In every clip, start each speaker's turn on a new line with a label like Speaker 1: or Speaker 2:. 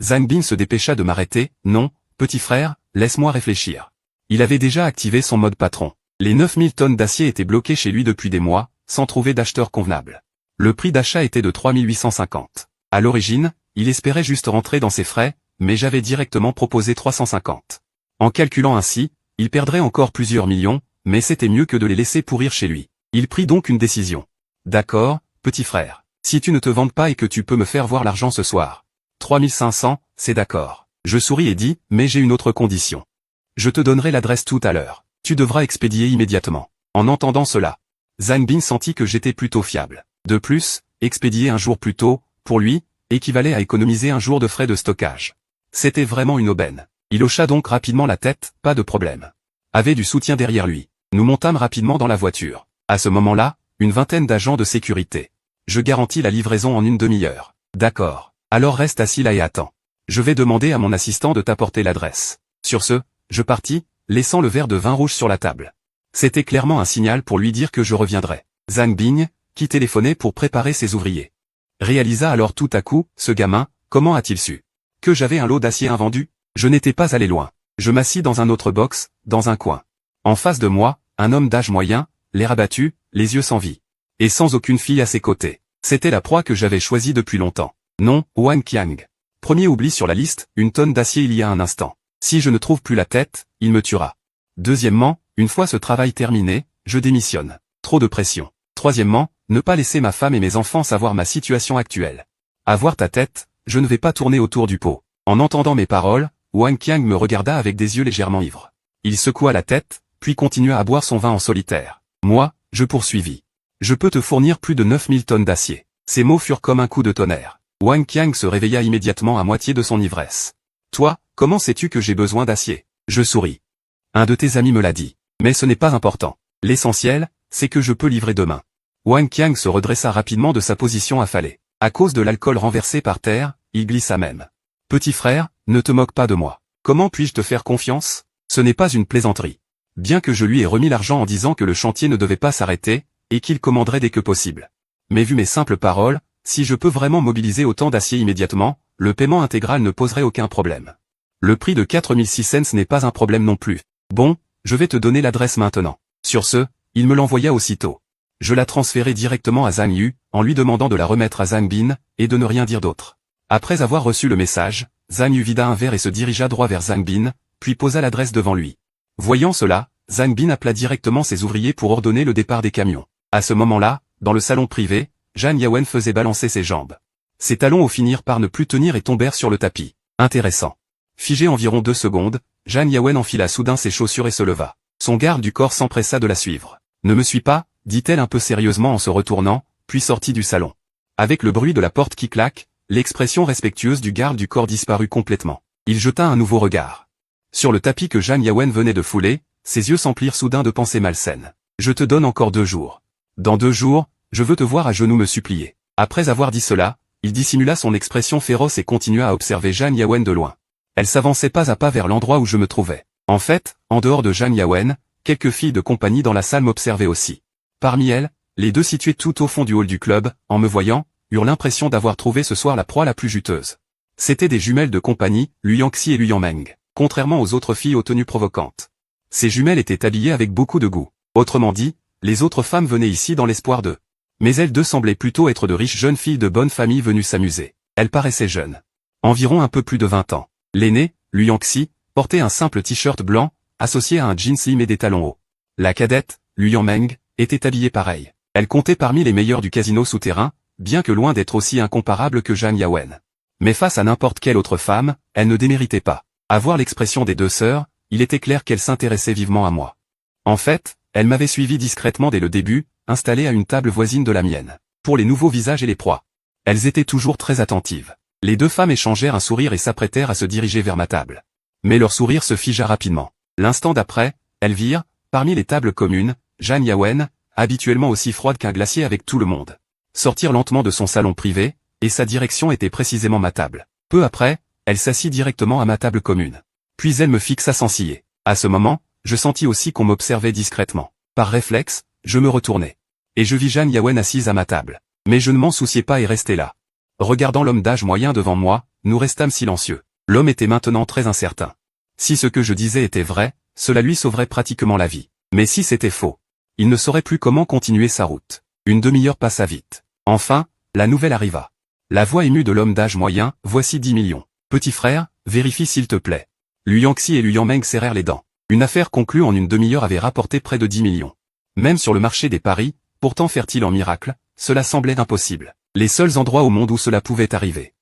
Speaker 1: Zhang Bin se dépêcha de m'arrêter. Non, petit frère, laisse-moi réfléchir. Il avait déjà activé son mode patron. Les 9000 tonnes d'acier étaient bloquées chez lui depuis des mois, sans trouver d'acheteur convenable. Le prix d'achat était de 3850. À l'origine, il espérait juste rentrer dans ses frais, mais j'avais directement proposé 350. En calculant ainsi, il perdrait encore plusieurs millions, mais c'était mieux que de les laisser pourrir chez lui. Il prit donc une décision. D'accord, petit frère. Si tu ne te vantes pas et que tu peux me faire voir l'argent ce soir. 3500, c'est d'accord. Je souris et dis, mais j'ai une autre condition. Je te donnerai l'adresse tout à l'heure. Tu devras expédier immédiatement. En entendant cela, Zhang Bin sentit que j'étais plutôt fiable. De plus, expédier un jour plus tôt, pour lui, équivalait à économiser un jour de frais de stockage. C'était vraiment une aubaine. Il hocha donc rapidement la tête, pas de problème. Avait du soutien derrière lui. Nous montâmes rapidement dans la voiture. À ce moment-là, une vingtaine d'agents de sécurité. Je garantis la livraison en une demi-heure. D'accord. Alors reste assis là et attends. Je vais demander à mon assistant de t'apporter l'adresse. Sur ce, je partis, laissant le verre de vin rouge sur la table. C'était clairement un signal pour lui dire que je reviendrais. Zhang Bin, qui téléphonait pour préparer ses ouvriers, réalisa alors tout à coup, ce gamin, comment a-t-il su que j'avais un lot d'acier invendu? Je n'étais pas allé loin. Je m'assis dans un autre box, dans un coin. En face de moi, un homme d'âge moyen, l'air abattu, les yeux sans vie. Et sans aucune fille à ses côtés. C'était la proie que j'avais choisie depuis longtemps. Non, Wang Qiang. Premier oubli sur la liste, une tonne d'acier il y a un instant. Si je ne trouve plus la tête, il me tuera. Deuxièmement, une fois ce travail terminé, je démissionne. Trop de pression. Troisièmement, ne pas laisser ma femme et mes enfants savoir ma situation actuelle. Avoir ta tête, je ne vais pas tourner autour du pot. En entendant mes paroles, Wang Qiang me regarda avec des yeux légèrement ivres. Il secoua la tête, puis continua à boire son vin en solitaire. Moi, je poursuivis. Je peux te fournir plus de 9000 tonnes d'acier. Ces mots furent comme un coup de tonnerre. Wang Qiang se réveilla immédiatement à moitié de son ivresse. Toi, comment sais-tu que j'ai besoin d'acier? Je souris. Un de tes amis me l'a dit. Mais ce n'est pas important. L'essentiel, c'est que je peux livrer demain. Wang Qiang se redressa rapidement de sa position affalée. À cause de l'alcool renversé par terre, il glissa même. Petit frère, ne te moque pas de moi. Comment puis-je te faire confiance? Ce n'est pas une plaisanterie. Bien que je lui ai remis l'argent en disant que le chantier ne devait pas s'arrêter, et qu'il commanderait dès que possible. Mais vu mes simples paroles, si je peux vraiment mobiliser autant d'acier immédiatement, le paiement intégral ne poserait aucun problème. Le prix de 4006 cents n'est pas un problème non plus. Bon, je vais te donner l'adresse maintenant. Sur ce, il me l'envoya aussitôt. Je la transférai directement à Zhang Yu, en lui demandant de la remettre à Zhang Bin, et de ne rien dire d'autre. Après avoir reçu le message, Zhang Yu vida un verre et se dirigea droit vers Zhang Bin, puis posa l'adresse devant lui. Voyant cela, Zhang Bin appela directement ses ouvriers pour ordonner le départ des camions. À ce moment-là, dans le salon privé, Zhang Yawen faisait balancer ses jambes. Ses talons finirent par ne plus tenir et tombèrent sur le tapis. Intéressant. Figé environ 2 secondes, Zhang Yawen enfila soudain ses chaussures et se leva. Son garde du corps s'empressa de la suivre. Ne me suis pas, dit-elle un peu sérieusement en se retournant, puis sortit du salon. Avec le bruit de la porte qui claque, l'expression respectueuse du garde du corps disparut complètement. Il jeta un nouveau regard sur le tapis que Zhang Yawen venait de fouler, ses yeux s'emplirent soudain de pensées malsaines. Je te donne encore 2 jours. Dans 2 jours, je veux te voir à genoux me supplier. Après avoir dit cela, il dissimula son expression féroce et continua à observer Zhang Yawen de loin. Elle s'avançait pas à pas vers l'endroit où je me trouvais. En fait, en dehors de Zhang Yawen, quelques filles de compagnie dans la salle m'observaient aussi. Parmi elles, les 2 situées tout au fond du hall du club, en me voyant, eurent l'impression d'avoir trouvé ce soir la proie la plus juteuse. C'étaient des jumelles de compagnie, Lu Yangxi et Lu Yangmeng, contrairement aux autres filles aux tenues provocantes. Ces jumelles étaient habillées avec beaucoup de goût. Autrement dit, les autres femmes venaient ici dans l'espoir d'eux. Mais elles 2 semblaient plutôt être de riches jeunes filles de bonne famille venues s'amuser. Elles paraissaient jeunes. Environ un peu plus de 20 ans. L'aînée, Lu Yangxi, portait un simple t-shirt blanc, associé à un jean slim et des talons hauts. La cadette, Lu Yangmeng, était habillée pareil. Elle comptait parmi les meilleures du casino souterrain, bien que loin d'être aussi incomparable que Zhang Yawen. Mais face à n'importe quelle autre femme, elle ne déméritait pas. À voir l'expression des 2 sœurs, il était clair qu'elles s'intéressaient vivement à moi. En fait, elles m'avaient suivi discrètement dès le début, installée à une table voisine de la mienne. Pour les nouveaux visages et les proies. Elles étaient toujours très attentives. Les 2 femmes échangèrent un sourire et s'apprêtèrent à se diriger vers ma table. Mais leur sourire se figea rapidement. L'instant d'après, elles virent, parmi les tables communes, Zhang Yawen, habituellement aussi froide qu'un glacier avec tout le monde, sortir lentement de son salon privé, et sa direction était précisément ma table. Peu après, elle s'assit directement à ma table commune. Puis elle me fixa sans ciller. À ce moment, je sentis aussi qu'on m'observait discrètement. Par réflexe, je me retournai. Et je vis Zhang Yawen assise à ma table. Mais je ne m'en souciais pas et restai là. Regardant l'homme d'âge moyen devant moi, nous restâmes silencieux. L'homme était maintenant très incertain. Si ce que je disais était vrai, cela lui sauverait pratiquement la vie. Mais si c'était faux, il ne saurait plus comment continuer sa route. Une demi-heure passa vite. Enfin, la nouvelle arriva. La voix émue de l'homme d'âge moyen, voici 10 millions. Petit frère, vérifie s'il te plaît. Lu Yangxi et Lu Yangmeng serrèrent les dents. Une affaire conclue en une demi-heure avait rapporté près de 10 millions. Même sur le marché des paris, pourtant fertile en miracles, cela semblait impossible. Les seuls endroits au monde où cela pouvait arriver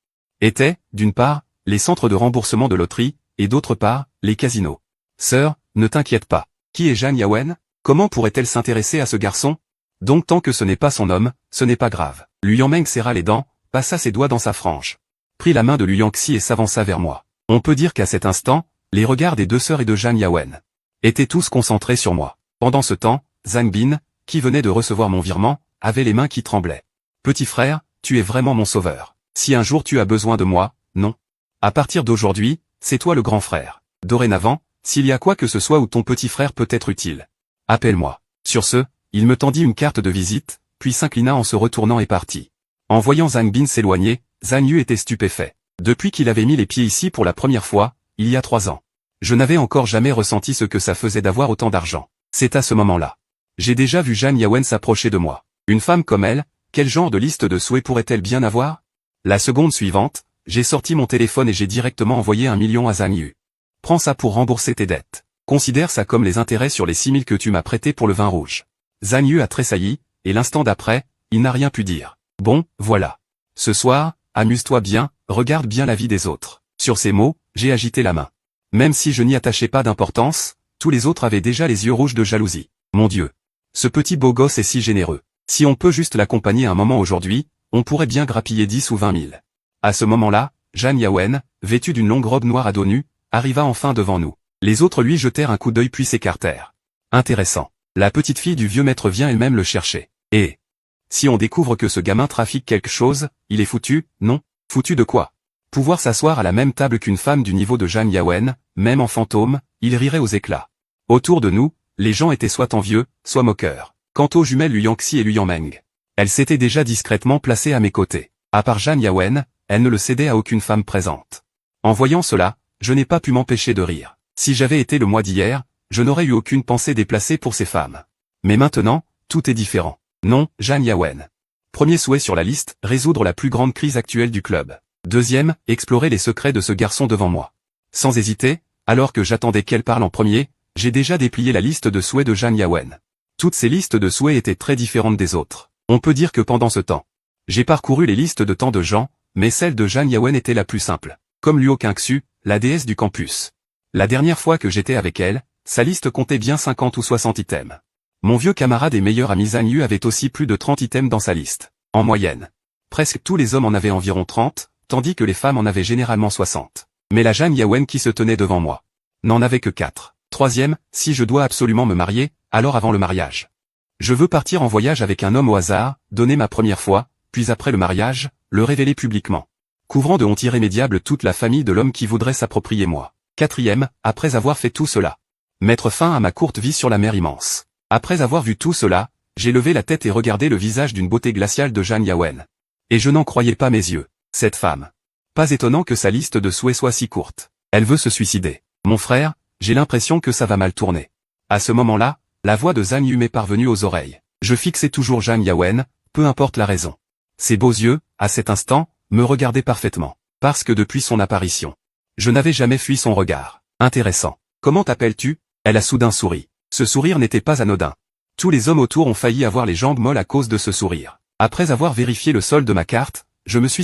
Speaker 1: étaient, d'une part, les centres de remboursement de loterie, et d'autre part, les casinos. Sœur, ne t'inquiète pas. Qui est Zhang Yawen? Comment pourrait-elle s'intéresser à ce garçon? Donc tant que ce n'est pas son homme, ce n'est pas grave. Lu Yangmeng serra les dents, passa ses doigts dans sa frange, prit la main de Lu Yangxi et s'avança vers moi. On peut dire qu'à cet instant, les regards des deux sœurs et de Zhang Yawen étaient tous concentrés sur moi. Pendant ce temps, Zhang Bin, qui venait de recevoir mon virement, avait les mains qui tremblaient. Petit frère, tu es vraiment mon sauveur. Si un jour tu as besoin de moi, non. À partir d'aujourd'hui, c'est toi le grand frère. Dorénavant, s'il y a quoi que ce soit où ton petit frère peut être utile, appelle-moi. Sur ce, il me tendit une carte de visite, puis s'inclina en se retournant et partit. En voyant Zhang Bin s'éloigner, Zhang Yu était stupéfait. Depuis qu'il avait mis les pieds ici pour la première fois, il y a 3 ans, je n'avais encore jamais ressenti ce que ça faisait d'avoir autant d'argent. C'est à ce moment-là. J'ai déjà vu Zhang Yawen s'approcher de moi. Une femme comme elle, quel genre de liste de souhaits pourrait-elle bien avoir? La seconde suivante, j'ai sorti mon téléphone et j'ai directement envoyé 1 million à Zhang Yu. Prends ça pour rembourser tes dettes. Considère ça comme les intérêts sur les 6 000 que tu m'as prêtés pour le vin rouge. Zhang Yu a tressailli, et l'instant d'après, il n'a rien pu dire. Bon, voilà. Ce soir, amuse-toi bien, regarde bien la vie des autres. Sur ces mots, j'ai agité la main. Même si je n'y attachais pas d'importance, tous les autres avaient déjà les yeux rouges de jalousie. Mon Dieu. Ce petit beau gosse est si généreux. Si on peut juste l'accompagner un moment aujourd'hui, on pourrait bien grappiller 10 ou 20 000. À ce moment-là, Zhang Yawen, vêtu d'une longue robe noire à dos nu, arriva enfin devant nous. Les autres lui jetèrent un coup d'œil puis s'écartèrent. Intéressant. La petite fille du vieux maître vient elle-même le chercher. Et si on découvre que ce gamin trafique quelque chose, il est foutu, non? Foutu de quoi? Pouvoir s'asseoir à la même table qu'une femme du niveau de Zhang Yawen, même en fantôme, il rirait aux éclats. Autour de nous, les gens étaient soit envieux, soit moqueurs. Quant aux jumelles Lu Yangxi et Lu Yangmeng, elles s'étaient déjà discrètement placées à mes côtés. À part Zhang Yawen, elles ne le cédaient à aucune femme présente. En voyant cela, je n'ai pas pu m'empêcher de rire. Si j'avais été le mois d'hier, je n'aurais eu aucune pensée déplacée pour ces femmes. Mais maintenant, tout est différent. Non, Zhang Yawen. Premier souhait sur la liste, résoudre la plus grande crise actuelle du club. Deuxième, explorer les secrets de ce garçon devant moi. Sans hésiter, alors que j'attendais qu'elle parle en premier, j'ai déjà déplié la liste de souhaits de Zhang Yawen. Toutes ces listes de souhaits étaient très différentes des autres. On peut dire que pendant ce temps, j'ai parcouru les listes de tant de gens, mais celle de Zhang Yawen était la plus simple. Comme Luo Qingxu, la déesse du campus. La dernière fois que j'étais avec elle, sa liste comptait bien 50 ou 60 items. Mon vieux camarade et meilleur ami Zhang Yu avait aussi plus de 30 items dans sa liste. En moyenne. Presque tous les hommes en avaient environ 30, tandis que les femmes en avaient généralement 60. Mais la Zhang Yawen qui se tenait devant moi n'en avait que 4. Troisième, si je dois absolument me marier, alors avant le mariage. Je veux partir en voyage avec un homme au hasard, donner ma première fois, puis après le mariage, le révéler publiquement. Couvrant de honte irrémédiable toute la famille de l'homme qui voudrait s'approprier moi. Quatrième, après avoir fait tout cela, mettre fin à ma courte vie sur la mer immense. Après avoir vu tout cela, j'ai levé la tête et regardé le visage d'une beauté glaciale de Zhang Yawen. Et je n'en croyais pas mes yeux. Cette femme. Pas étonnant que sa liste de souhaits soit si courte. Elle veut se suicider. Mon frère, j'ai l'impression que ça va mal tourner. À ce moment-là, la voix de Zhang Yu m'est parvenue aux oreilles. Je fixais toujours Zhang Yawen, peu importe la raison. Ses beaux yeux, à cet instant, me regardaient parfaitement. Parce que depuis son apparition, je n'avais jamais fui son regard. Intéressant. Comment t'appelles-tu? Elle a soudain souri. Ce sourire n'était pas anodin. Tous les hommes autour ont failli avoir les jambes molles à cause de ce sourire. Après avoir vérifié le solde de ma carte, je me suis